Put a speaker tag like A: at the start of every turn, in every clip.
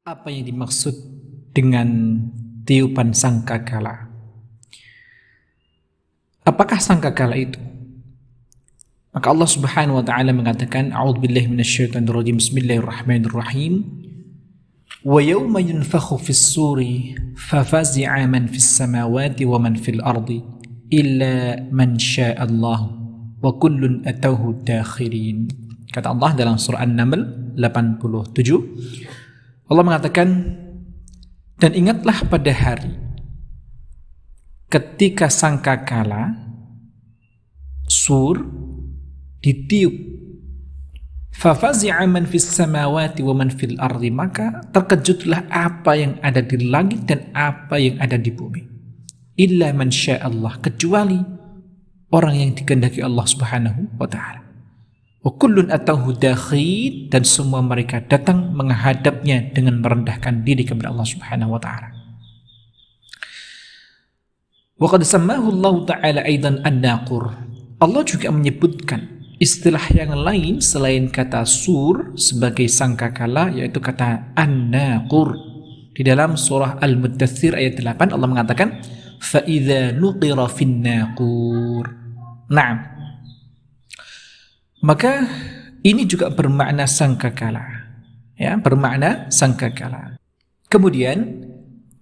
A: Apa yang dimaksud dengan tiupan sangkakala? Apakah sangkakala itu? Maka Allah Subhanahu wa taala mengatakan, A'udzubillahi minasyaitonir rajim. Bismillahirrahmanirrahim. Wa yawma yunfakhu fis-suri fafazi'a man fis samawati wa man fil ardi illa man syaa Allah wa kullun atauhu dakhirin. Kata Allah dalam surah An-Naml 87. Allah mengatakan, dan ingatlah pada hari ketika sangkakala sur ditiup, fafazi'a man fis samawati wa man fil ardi, maka terkejutlah apa yang ada di langit dan apa yang ada di bumi, illa man syaa Allah, kecuali orang yang dikehendaki Allah Subhanahu wa taala. Wa kullun atauhu dakhil, dan semua mereka datang menghadapnya dengan merendahkan diri kepada Allah Subhanahu wa taala. Wa qad sammahu Allah taala aidan an-naqur. Allah juga menyebutkan istilah yang lain selain kata sur sebagai sangkakala, yaitu kata an-naqur. Di dalam surah Al-Muddathir ayat 8 Allah mengatakan fa idza nuqira fin naqur. Naam. Maka ini juga bermakna sangkakala, ya, bermakna sangkakala. Kemudian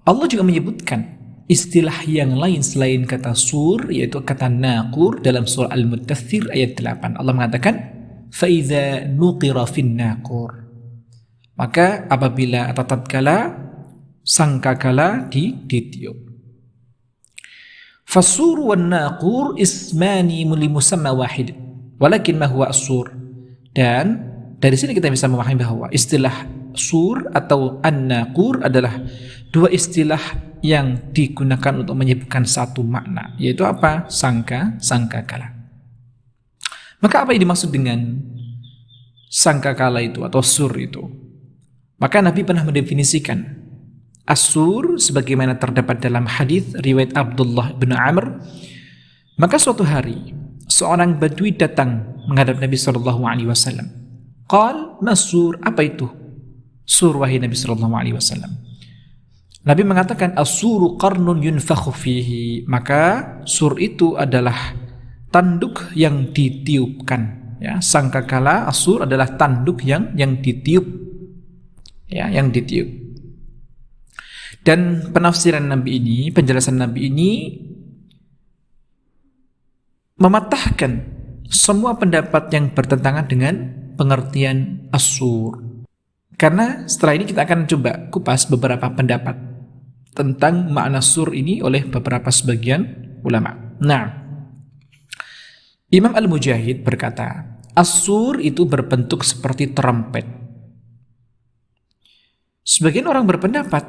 A: Allah juga menyebutkan istilah yang lain selain kata sur, yaitu kata naqur dalam surah Al-Muddathir ayat 8. Allah mengatakan fa idza nuqira fin naqur. Maka apabila atau tatkala sangkakala ditiup. Fasur wan naqur ismani limusamma wahid. Walakin ma huwa as-sur. Dan dari sini kita bisa memahami bahwa istilah sur atau an-naqur adalah dua istilah yang digunakan untuk menyebutkan satu makna, yaitu apa? Sangkakala. Maka apa yang dimaksud dengan sangkakala itu atau sur itu? Maka Nabi pernah mendefinisikan as-sur sebagaimana terdapat dalam hadis riwayat Abdullah bin Amr. Maka suatu hari seorang badui datang menghadap Nabi sallallahu alaihi wasallam. Qal masur, apa itu sur wahai Nabi sallallahu alaihi wasallam? Nabi mengatakan as-suru qarnun yunfakhu fihi. Maka sur itu adalah tanduk yang ditiupkan, ya. Sangkakala as-sur adalah tanduk yang ditiup, ya, yang ditiup. Dan penafsiran Nabi ini, penjelasan Nabi ini mematahkan semua pendapat yang bertentangan dengan pengertian as-sur. Karena setelah ini kita akan coba kupas beberapa pendapat tentang makna sur ini oleh beberapa sebagian ulama. Nah, Imam Al-Mujahid berkata, as-sur itu berbentuk seperti trompet. Sebagian orang berpendapat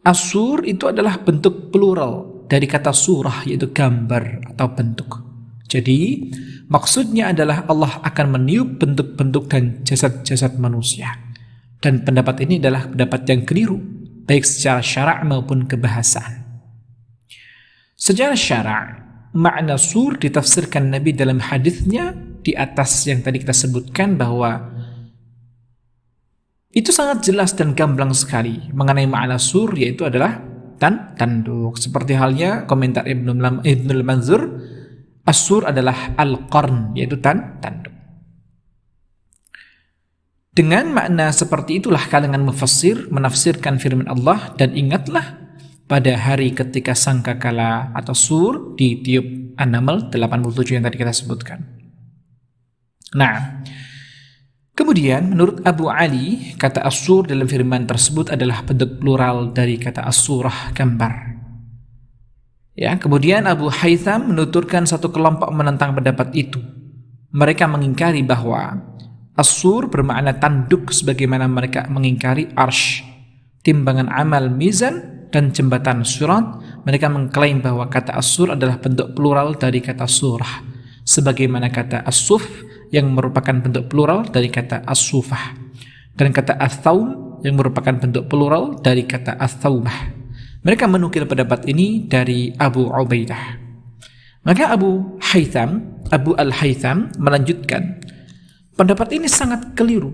A: as-sur itu adalah bentuk plural dari kata surah, yaitu gambar atau bentuk. Jadi maksudnya adalah Allah akan meniup bentuk-bentuk dan jasad-jasad manusia. Dan pendapat ini adalah pendapat yang keliru, baik secara syara' maupun kebahasaan. Secara syara', makna sur ditafsirkan Nabi dalam hadisnya di atas yang tadi kita sebutkan, bahwa itu sangat jelas dan gamblang sekali mengenai makna sur, yaitu adalah tanduk. Seperti halnya komentar Ibnul Manzur, as-sur adalah al-qarn, yaitu tanduk. Dengan makna seperti itulah kalangan mufassir menafsirkan firman Allah, dan ingatlah pada hari ketika sangkakala atau sur ditiup, An-Naml 87 yang tadi kita sebutkan. Nah, kemudian menurut Abu Ali, kata as-sur dalam firman tersebut adalah bentuk plural dari kata as-surah, gambar. Ya, kemudian Abu Haytham menuturkan satu kelompok menentang pendapat itu. Mereka mengingkari bahwa as-sur bermakna tanduk sebagaimana mereka mengingkari arsh, timbangan amal, mizan, dan jembatan surat. Mereka mengklaim bahwa kata as-sur adalah bentuk plural dari kata surah, sebagaimana kata as-suf yang merupakan bentuk plural dari kata as-sufah, dan kata as-thawm yang merupakan bentuk plural dari kata as-thawmah. Mereka menukil pendapat ini dari Abu Ubaidah. Maka Abu Al-Haytham melanjutkan, pendapat ini sangat keliru.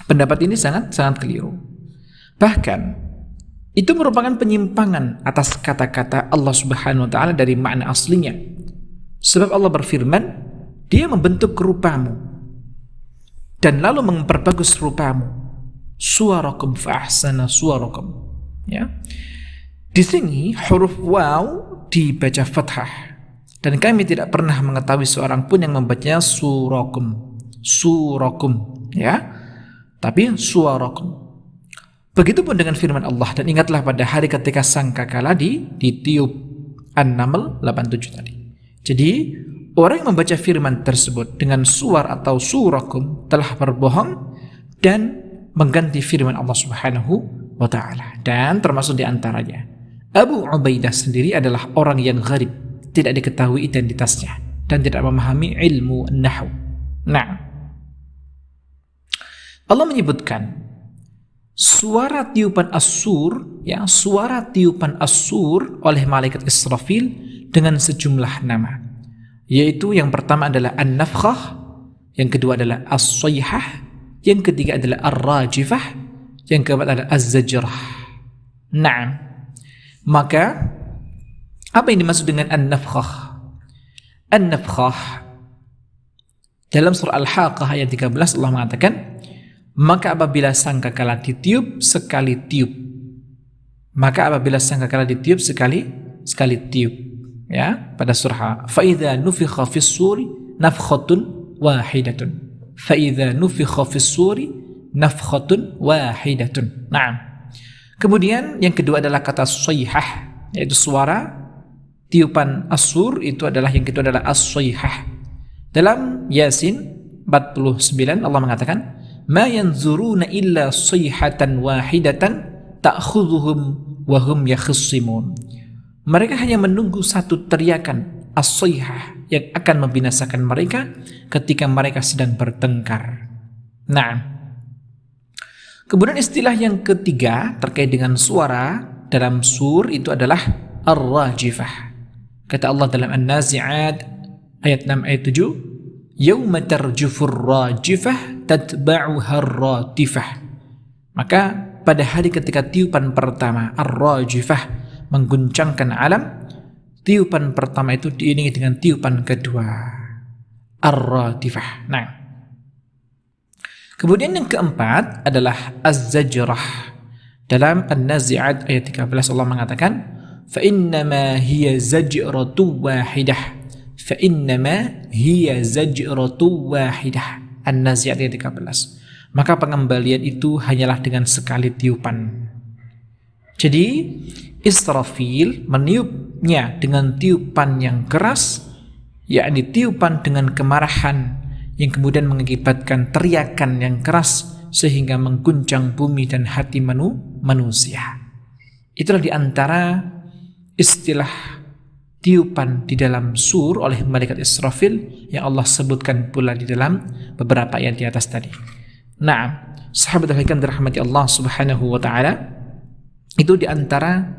A: Pendapat ini sangat keliru. Bahkan itu merupakan penyimpangan atas kata-kata Allah Subhanahu wa taala dari makna aslinya. Sebab Allah berfirman, Dia membentuk rupamu dan lalu memperbagus rupamu. Suwarakum fa ahsana suwarakum. Ya. Di sini huruf waw dibaca fathah. Dan kami tidak pernah mengetahui seorang pun yang membacanya surakum. Surakum, ya. Tapi suwarakum. Begitupun dengan firman Allah, dan ingatlah pada hari ketika sangkakala ditiup, An-Naml 87 tadi. Jadi orang yang membaca firman tersebut dengan suar atau surakum telah berbohong dan mengganti firman Allah Subhanahu wa taala. Dan termasuk di antaranya Abu Ubaidah sendiri adalah orang yang gharib, tidak diketahui identitasnya dan tidak memahami ilmu nahwu. Nah, Allah menyebutkan suara tiupan as-sur, ya, suara tiupan as-sur oleh malaikat Israfil dengan sejumlah nama. Yaitu yang pertama adalah an-nafkhah, yang kedua adalah as-sayhah, yang ketiga adalah ar-rajifah, yang keempat adalah az-zajrah. Naam. Maka apa yang dimaksud dengan an-nafkhah? An-nafkhah dalam surah Al-Haqqah ayat 13 Allah mengatakan, maka apabila sangkakala ditiup sekali tiup. Maka apabila sangkakala ditiup sekali tiup. Ya, pada surah fa idza nufikha fis suri nafkhatun wahidatun. Fa idza nufikha fis suri nafkhatun wahidatun. Naam. Kemudian yang kedua adalah kata sayhah, yaitu suara tiupan as-sur, itu adalah yang kedua adalah as-sayhah. Dalam Yasin 49 Allah mengatakan, ma yanzuruna illa sayhatan wahidatan ta'khudhuhum wa hum yakhsimun. Mereka hanya menunggu satu teriakan as-sayhah yang akan membinasakan mereka ketika mereka sedang bertengkar. Nah, kemudian istilah yang ketiga terkait dengan suara dalam sur itu adalah ar-rajifah. Kata Allah dalam An-Nazi'at ayat 6 ayat 7, yauma tarjufur rajifah tatba'uha ar-ratifah. Maka pada hari ketika tiupan pertama ar-rajifah mengguncangkan alam, tiupan pertama itu diiringi dengan tiupan kedua ar-ratifah. Nah, kemudian yang keempat adalah az-zajrah. Dalam An-Nazi'at ayat 13 Allah mengatakan, fa innama hiya zajratu wahidah. Fa innama hiya zajratu wahidah. An-Nazi'at ayat 13. Maka pengembalian itu hanyalah dengan sekali tiupan. Jadi Israfil meniupnya dengan tiupan yang keras, yakni tiupan dengan kemarahan yang kemudian mengakibatkan teriakan yang keras sehingga mengguncang bumi dan hati manusia. Itulah di antara istilah tiupan di dalam sur oleh malaikat Israfil yang Allah sebutkan pula di dalam beberapa ayat di atas tadi. Nah, sahabat al-hikam dirahmati Allah Subhanahu wa taala, itu di antara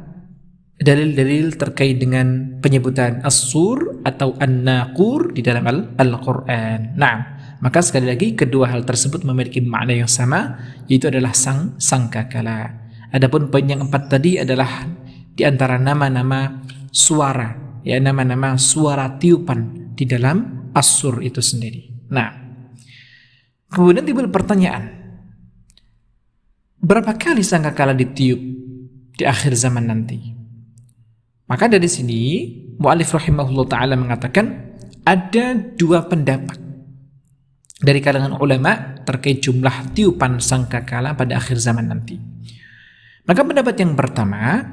A: dalil-dalil terkait dengan penyebutan as-sur atau an-naqur di dalam Al-Qur'an. Nah, maka sekali lagi kedua hal tersebut memiliki makna yang sama, yaitu adalah sangkakala. Adapun poin yang empat tadi adalah di antara nama-nama suara, ya, nama-nama suara tiupan di dalam as-sur itu sendiri. Nah, kemudian timbul pertanyaan, berapa kali sangkakala ditiup di akhir zaman nanti? Maka dari sini mu'allif rahimahullah ta'ala mengatakan ada dua pendapat dari kalangan ulama terkait jumlah tiupan sangkakala pada akhir zaman nanti. Maka pendapat yang pertama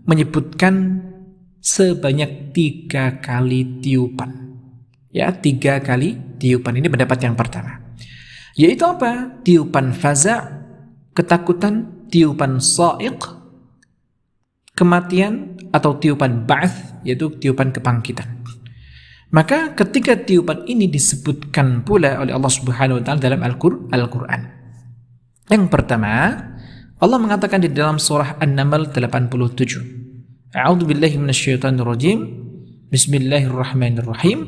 A: menyebutkan sebanyak 3 kali tiupan. Ya, 3 kali tiupan, ini pendapat yang pertama. Yaitu apa? Tiupan faza', ketakutan, tiupan sa'iq, kematian, atau tiupan ba'ats, yaitu tiupan kebangkitan. Maka ketika tiupan ini disebutkan pula oleh Allah Subhanahu wa taala dalam Al-Qur'an. Yang pertama, Allah mengatakan di dalam surah An-Naml 87. A'udzu billahi minasyaitonir rajim. Bismillahirrahmanirrahim.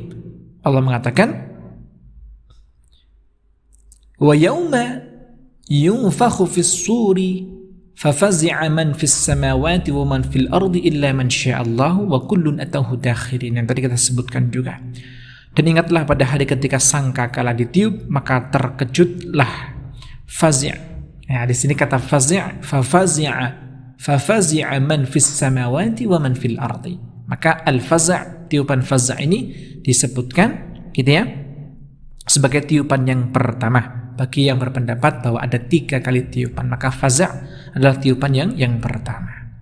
A: Allah mengatakan, "Wa yauma yunfakhu fis suri fafazi'a man fis samawati wa man fil ardi illa man sya'allahu wa kullun atahu dakhirin, yang tadi kita sebutkan juga. Dan ingatlah pada hari ketika sangkakala ditiup, maka terkejutlah. Fazi'. Ya, di sini kata fazi', fafazi'a man fis samawati wa man fil ardi. Maka al-faza', tiupan faza' ini disebutkan gitu ya, sebagai tiupan yang pertama. Bagi yang berpendapat bahwa ada 3 kali tiupan, maka faza' adalah tiupan yang pertama.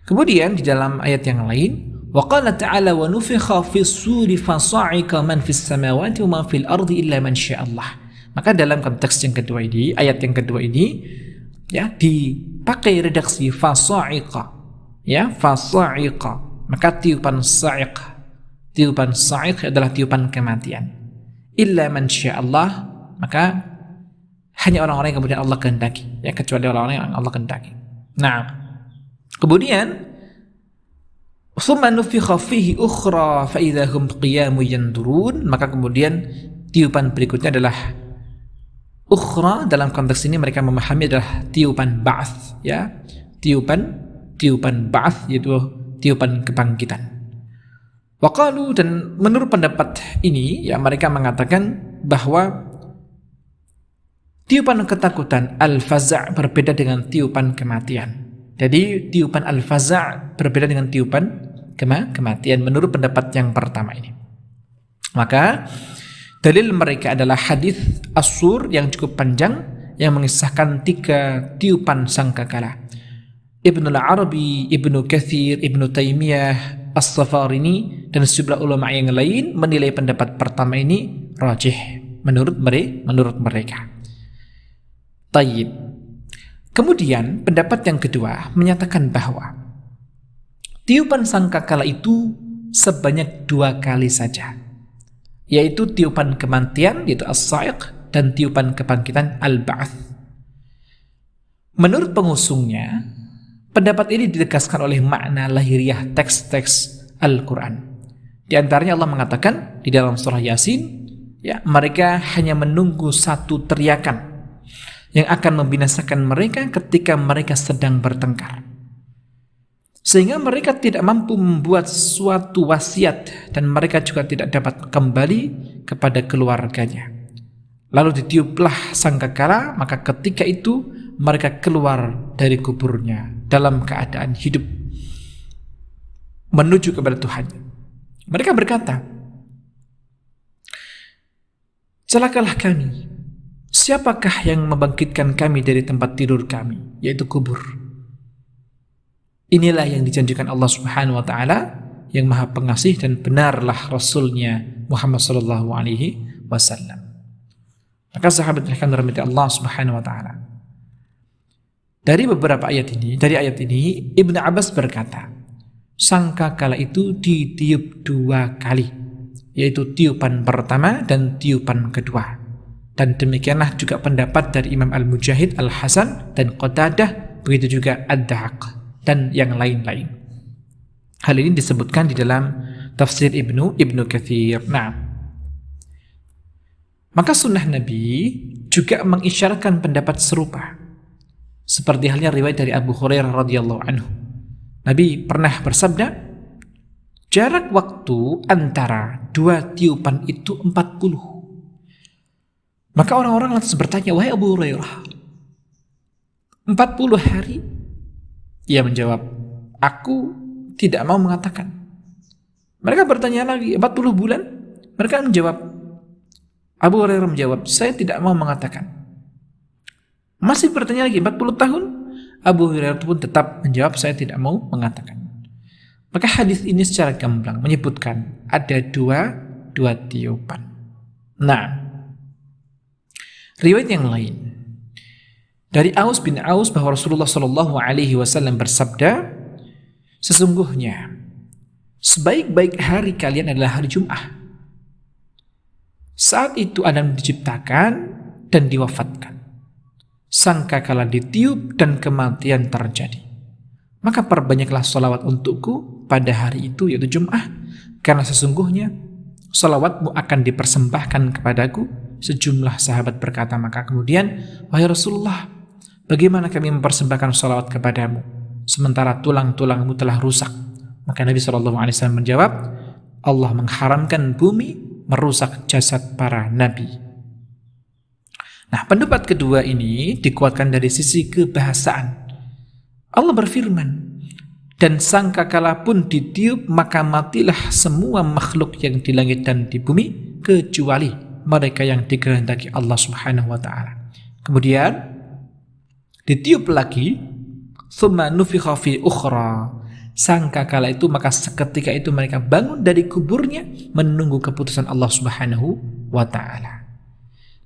A: Kemudian di dalam ayat yang lain, wa qala ta'ala wa nufikha fis suri fasa'iqa man fis samawati wa man fil ardi illa man sya'allah. Maka dalam konteks yang kedua ini, ayat yang kedua ini ya dipakai redaksi fasa'iqa. Ya, fasa'iqa. Maka tiupan sa'iq. Tiupan sa'iq adalah tiupan kematian. Illa man sya'allah, maka hanya orang-orang yang kemudian Allah kehendaki, ya, kecuali orang-orang yang Allah kehendaki. Nah, kemudian thumma nufikha fihi ukhra fa idza hum qiyamun yanzurun, maka kemudian tiupan berikutnya adalah ukhra. Dalam konteks ini mereka memahami adalah tiupan ba'ats, ya, tiupan ba'ats, yaitu tiupan kebangkitan. Waqalu, dan menurut pendapat ini ya mereka mengatakan bahwa tiupan ketakutan al-faza' berbeda dengan tiupan kematian. Jadi tiupan al-faza' berbeda dengan tiupan kematian menurut pendapat yang pertama ini. Maka dalil mereka adalah hadis As-Sur yang cukup panjang yang mengisahkan 3 tiupan sangkakala. Ibnu al-Arabi, Ibnu Katsir, Ibnu Taimiyah, As-Safarini dan sejumlah ulama yang lain menilai pendapat pertama ini rajih menurut mereka. Tayyib. Kemudian pendapat yang kedua menyatakan bahwa tiupan sangkakala itu sebanyak 2 kali saja, yaitu tiupan kematian yaitu as-sa'iq dan tiupan kebangkitan al-ba'ats. Menurut pengusungnya, pendapat ini ditegaskan oleh makna lahiriah teks-teks Al-Quran. Di antaranya Allah mengatakan di dalam surah Yasin, ya, mereka hanya menunggu satu teriakan yang akan membinasakan mereka ketika mereka sedang bertengkar, sehingga mereka tidak mampu membuat suatu wasiat dan mereka juga tidak dapat kembali kepada keluarganya. Lalu ditiuplah sangkakala, maka ketika itu mereka keluar dari kuburnya dalam keadaan hidup menuju kepada Tuhan. Mereka berkata, celakalah kami, siapakah yang membangkitkan kami dari tempat tidur kami, yaitu kubur. Inilah yang dijanjikan Allah Subhanahu wa taala yang Maha Pengasih, dan benarlah Rasulnya Muhammad sallallahu alaihi wasallam. Maka sahabat yang dirahmati Allah Subhanahu wa taala, dari ayat ini Ibnu Abbas berkata, sangkakala itu ditiup 2 kali, yaitu tiupan pertama dan tiupan kedua. Dan demikianlah juga pendapat dari Imam Al-Mujahid, Al-Hasan, dan Qatadah, begitu juga Ad-Dahaq, dan yang lain-lain. Hal ini disebutkan di dalam tafsir Ibnu Katsir. Nah, maka sunnah Nabi juga mengisyaratkan pendapat serupa, seperti halnya riwayat dari Abu Hurairah radhiyallahu anhu. Nabi pernah bersabda, jarak waktu antara 2 tiupan itu 40. Maka orang-orang lantas bertanya, wahai Abu Hurairah, 40 hari? Ia menjawab, aku tidak mau mengatakan. Mereka bertanya lagi, 40 bulan? Mereka menjawab, Abu Hurairah menjawab, saya tidak mau mengatakan. Masih bertanya lagi, 40 tahun? Abu Hurairah pun tetap menjawab, saya tidak mau mengatakan. Maka hadis ini secara gamblang menyebutkan ada dua tiupan. Nah, riwayat yang lain dari Aus bin Aus bahwa Rasulullah Shallallahu Alaihi Wasallam bersabda, sesungguhnya sebaik-baik hari kalian adalah hari Jum'ah. Saat itu Adam diciptakan dan diwafatkan, sangkakala ditiup dan kematian terjadi. Maka perbanyaklah salawat untukku pada hari itu, yaitu Jum'ah, karena sesungguhnya salawatmu akan dipersembahkan kepadaku Sejumlah sahabat berkata, maka kemudian, wahai Rasulullah, bagaimana kami mempersembahkan salawat kepadamu sementara tulang-tulangmu telah rusak? Maka Nabi SAW menjawab, Allah mengharamkan bumi merusak jasad para nabi. Nah, pendapat kedua ini dikuatkan dari sisi kebahasaan. Allah berfirman, dan sangkakala pun ditiup, maka matilah semua makhluk yang di langit dan di bumi, kecuali mereka yang dikehendaki Allah Subhanahu wa ta'ala. Kemudian ditiup lagi, tsumma nufikha fi ukhra. Sangkakala itu maka seketika itu mereka bangun dari kuburnya menunggu keputusan Allah Subhanahu wa ta'ala.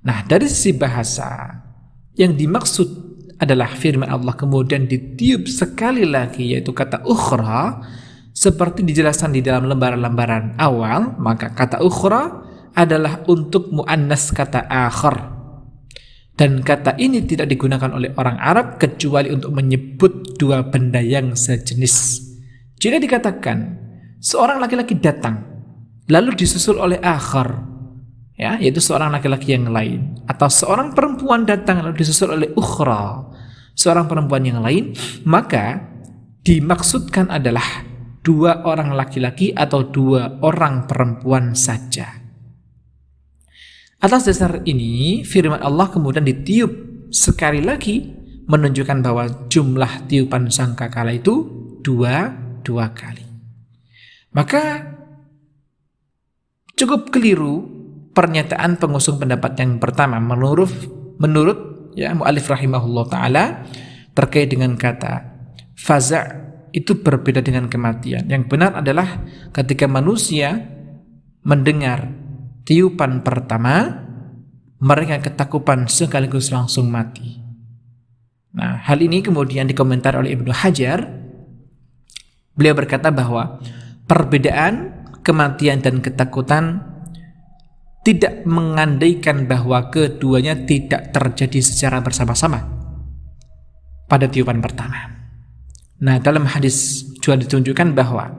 A: Nah, dari sisi bahasa yang dimaksud adalah firman Allah kemudian ditiup sekali lagi, yaitu kata ukhra, seperti dijelaskan di dalam lembaran-lembaran awal. Maka kata ukhra adalah untuk muannas kata akhar, dan kata ini tidak digunakan oleh orang Arab kecuali untuk menyebut dua benda yang sejenis. Jika dikatakan seorang laki-laki datang lalu disusul oleh akhar, ya, yaitu seorang laki-laki yang lain, atau seorang perempuan datang lalu disusul oleh ukhra, seorang perempuan yang lain, maka dimaksudkan adalah dua orang laki-laki atau dua orang perempuan saja. Atas dasar ini, firman Allah kemudian ditiup sekali lagi, menunjukkan bahwa jumlah tiupan sangkakala itu dua kali. Maka cukup keliru pernyataan pengusung pendapat yang pertama menurut ya mu'allif rahimahullah ta'ala terkait dengan kata faza' itu berbeda dengan kematian. Yang benar adalah ketika manusia mendengar tiupan pertama, mereka ketakutan sekaligus langsung mati. Nah, hal ini kemudian dikomentar oleh Ibnu Hajar. Beliau berkata bahwa perbedaan kematian dan ketakutan tidak mengandaikan bahwa keduanya tidak terjadi secara bersama-sama pada tiupan pertama. Nah, dalam hadis juga ditunjukkan bahwa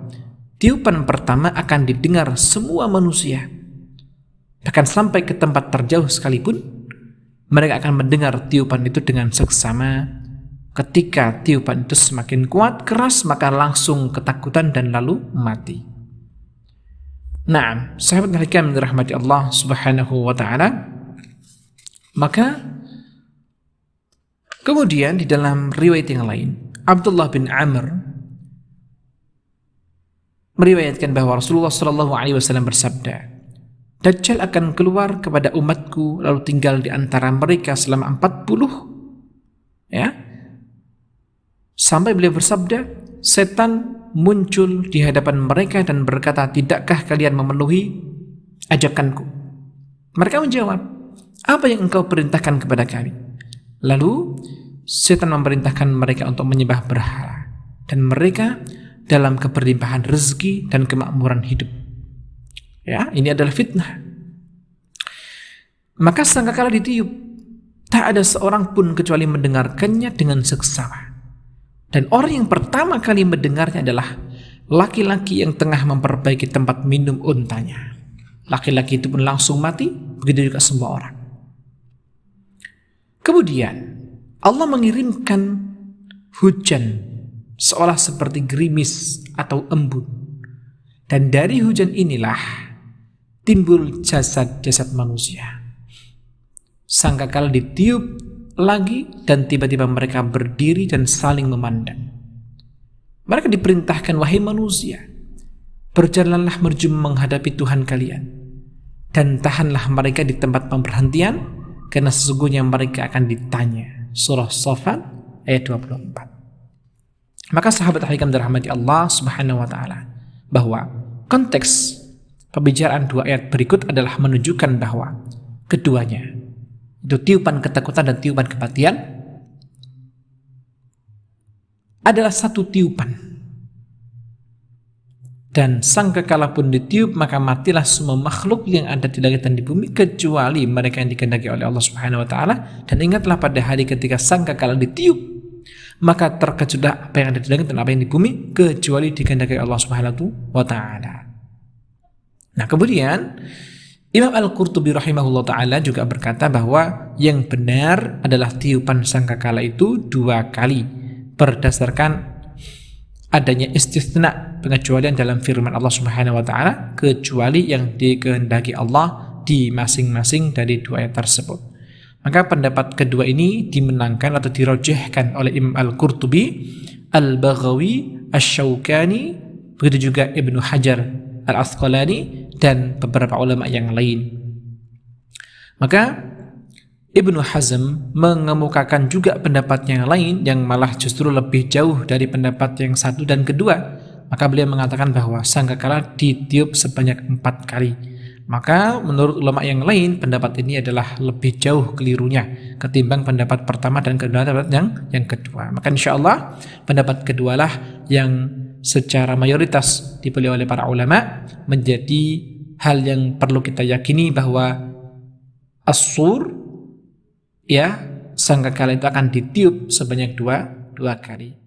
A: tiupan pertama akan didengar semua manusia. Bahkan sampai ke tempat terjauh sekalipun, mereka akan mendengar tiupan itu dengan seksama. Ketika tiupan itu semakin kuat, keras, maka langsung ketakutan dan lalu mati. Nah, sahabat hikam dirahmati Allah Subhanahu wa ta'ala, maka kemudian di dalam riwayat yang lain, Abdullah bin Amr meriwayatkan bahwa Rasulullah SAW bersabda, Dajjal akan keluar kepada umatku lalu tinggal di antara mereka selama 40, ya, sampai beliau bersabda, setan muncul di hadapan mereka dan berkata, tidakkah kalian memenuhi ajakanku? Mereka menjawab, apa yang engkau perintahkan kepada kami? Lalu setan memerintahkan mereka untuk menyembah berhala, dan mereka dalam keberlimpahan rezeki dan kemakmuran hidup. Ya, ini adalah fitnah. Maka sangkakala ditiup, tak ada seorang pun kecuali mendengarkannya dengan seksama. Dan orang yang pertama kali mendengarnya adalah laki-laki yang tengah memperbaiki tempat minum untanya. Laki-laki itu pun langsung mati, begitu juga semua orang. Kemudian Allah mengirimkan hujan seolah seperti gerimis atau embun. Dan dari hujan inilah timbul jasad-jasad manusia. Sangkakala ditiup lagi dan tiba-tiba mereka berdiri dan saling memandang. Mereka diperintahkan, wahai manusia, berjalanlah menuju menghadapi Tuhan kalian, dan tahanlah mereka di tempat pemberhentian, karena sesungguhnya mereka akan ditanya. Surah Shafat ayat 24. Maka sahabat hikam dirahmati Allah Subhanahu wa ta'ala, bahwa konteks pembicaraan dua ayat berikut adalah menunjukkan bahwa keduanya, itu tiupan ketakutan dan tiupan kematian, adalah satu tiupan. Dan sangkakala pun ditiup, maka matilah semua makhluk yang ada di langit dan di bumi, kecuali mereka yang dikehendaki oleh Allah Subhanahu wa ta'ala. Dan ingatlah pada hari ketika sangkakala ditiup, maka terkejutlah apa yang ada di langit dan apa yang di bumi, kecuali dikehendaki Allah Subhanahu wa ta'ala. Nah, kemudian Imam Al-Qurtubi rahimahullah ta'ala juga berkata bahwa yang benar adalah tiupan sangkakala itu 2 kali berdasarkan adanya istisna, pengecualian dalam firman Allah Subhanahu wa taala, kecuali yang dikehendaki Allah di masing-masing dari 2 ayat tersebut. Maka pendapat kedua ini dimenangkan atau dirojehkan oleh Imam Al-Qurtubi, Al-Baghawi, Asy-Syaukani, begitu juga Ibnu Hajar Al-Asqalani dan beberapa ulama yang lain. Maka Ibnu Hazm mengemukakan juga pendapat yang lain yang malah justru lebih jauh dari pendapat yang satu dan kedua. Maka beliau mengatakan bahwa sangkakala ditiup sebanyak 4 kali. Maka menurut ulama yang lain pendapat ini adalah lebih jauh kelirunya ketimbang pendapat pertama dan pendapat yang kedua. Maka insyaAllah pendapat kedualah yang secara mayoritas dipilih oleh para ulama menjadi hal yang perlu kita yakini, bahwa as-sur, ya, sangkakala itu akan ditiup sebanyak dua kali.